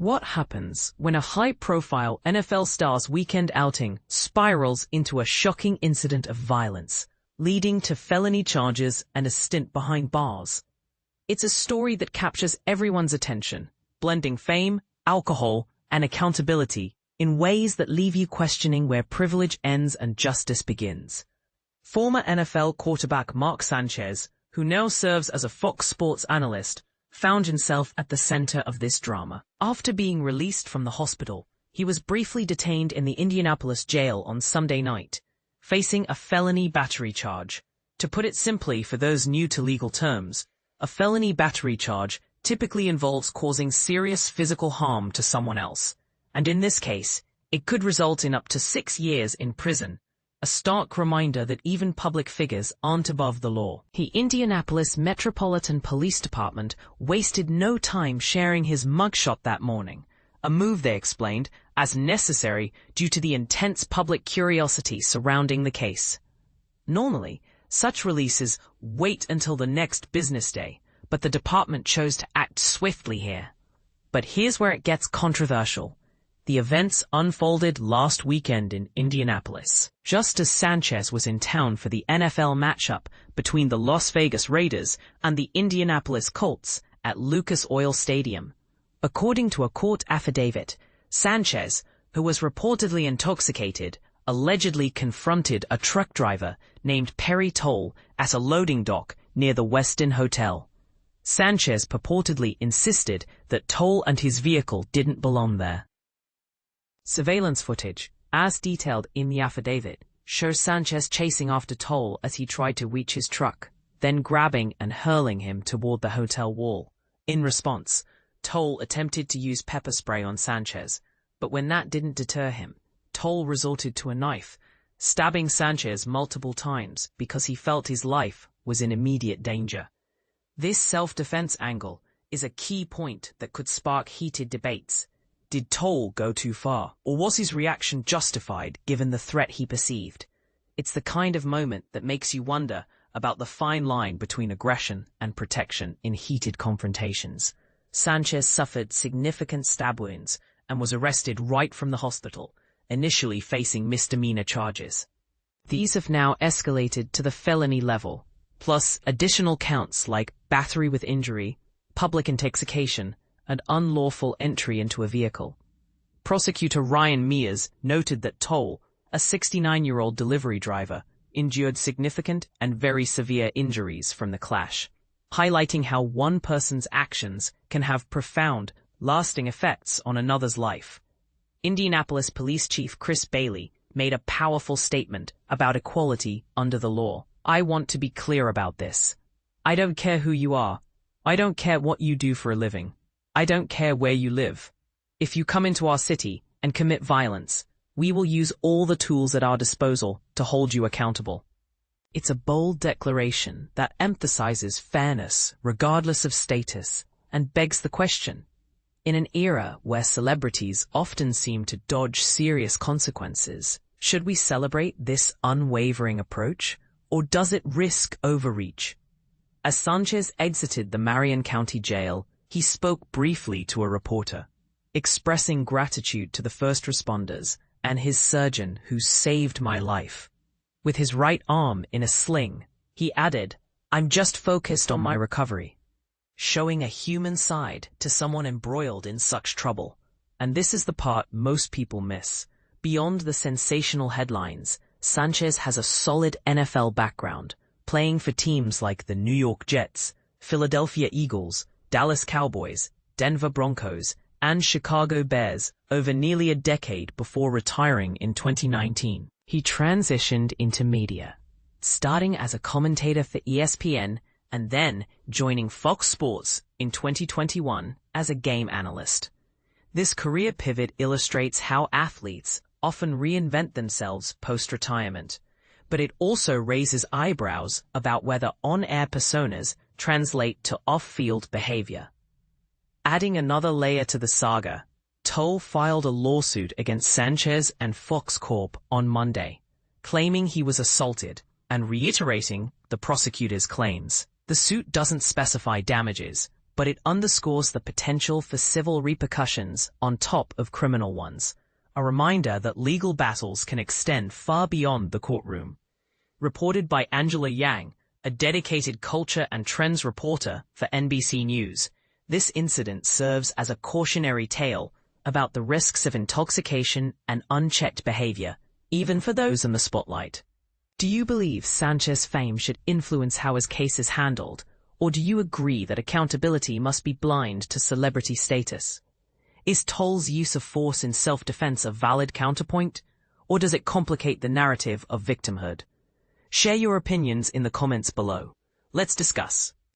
What happens when a high-profile NFL star's weekend outing spirals into a shocking incident of violence, leading to felony charges and a stint behind bars? It's a story that captures everyone's attention, blending fame, alcohol, and accountability in ways that leave you questioning where privilege ends and justice begins. Former NFL quarterback Mark Sanchez, who now serves as a Fox Sports analyst, found himself at the center of this drama. After being released from the hospital, he was briefly detained in the Indianapolis jail on Sunday night, facing a felony battery charge. To put it simply for those new to legal terms, a felony battery charge typically involves causing serious physical harm to someone else, and in this case, it could result in up to 6 years in prison. A stark reminder that even public figures aren't above the law. The Indianapolis Metropolitan Police Department wasted no time sharing his mugshot that morning, a move they explained as necessary due to the intense public curiosity surrounding the case. Normally, such releases wait until the next business day, but the department chose to act swiftly here. But here's where it gets controversial. The events unfolded last weekend in Indianapolis, just as Sanchez was in town for the NFL matchup between the Las Vegas Raiders and the Indianapolis Colts at Lucas Oil Stadium. According to a court affidavit, Sanchez, who was reportedly intoxicated, allegedly confronted a truck driver named Tole at a loading dock near the Westin Hotel. Sanchez purportedly insisted that Tole and his vehicle didn't belong there. Surveillance footage, as detailed in the affidavit, shows Sanchez chasing after Tole as he tried to reach his truck, then grabbing and hurling him toward the hotel wall. In response, Tole attempted to use pepper spray on Sanchez, but when that didn't deter him, Tole resorted to a knife, stabbing Sanchez multiple times because he felt his life was in immediate danger. This self-defense angle is a key point that could spark heated debates. Did Tole go too far, or was his reaction justified given the threat he perceived? It's the kind of moment that makes you wonder about the fine line between aggression and protection in heated confrontations. Sanchez suffered significant stab wounds and was arrested right from the hospital, initially facing misdemeanor charges. These have now escalated to the felony level, plus additional counts like battery with injury, public intoxication, and unlawful entry into a vehicle. Prosecutor Ryan Mears noted that Tole, a 69-year-old delivery driver, endured significant and very severe injuries from the clash, highlighting how one person's actions can have profound, lasting effects on another's life. Indianapolis Police Chief Chris Bailey made a powerful statement about equality under the law. "I want to be clear about this. I don't care who you are. I don't care what you do for a living. I don't care where you live. If you come into our city and commit violence, we will use all the tools at our disposal to hold you accountable." It's a bold declaration that emphasizes fairness regardless of status and begs the question, in an era where celebrities often seem to dodge serious consequences, should we celebrate this unwavering approach, or does it risk overreach? As Sanchez exited the Marion County Jail, he spoke briefly to a reporter, expressing gratitude to the first responders and his surgeon who saved my life. With his right arm in a sling, he added, "I'm just focused on my recovery," showing a human side to someone embroiled in such trouble. And this is the part most people miss. Beyond the sensational headlines, Sanchez has a solid NFL background, playing for teams like the New York Jets, Philadelphia Eagles, Dallas Cowboys, Denver Broncos, and Chicago Bears over nearly a decade before retiring in 2019. He transitioned into media, starting as a commentator for ESPN and then joining Fox Sports in 2021 as a game analyst. This career pivot illustrates how athletes often reinvent themselves post-retirement, but it also raises eyebrows about whether on-air personas translate to off-field behavior. Adding another layer to the saga, Tole filed a lawsuit against Sanchez and Fox Corp on Monday, claiming he was assaulted and reiterating the prosecutor's claims. The suit doesn't specify damages, but it underscores the potential for civil repercussions on top of criminal ones, a reminder that legal battles can extend far beyond the courtroom. Reported by Angela Yang, a dedicated culture and trends reporter for NBC News, this incident serves as a cautionary tale about the risks of intoxication and unchecked behavior, even for those in the spotlight. Do you believe Sanchez's fame should influence how his case is handled, or do you agree that accountability must be blind to celebrity status? Is Tole's use of force in self-defense a valid counterpoint, or does it complicate the narrative of victimhood? Share your opinions in the comments below. Let's discuss.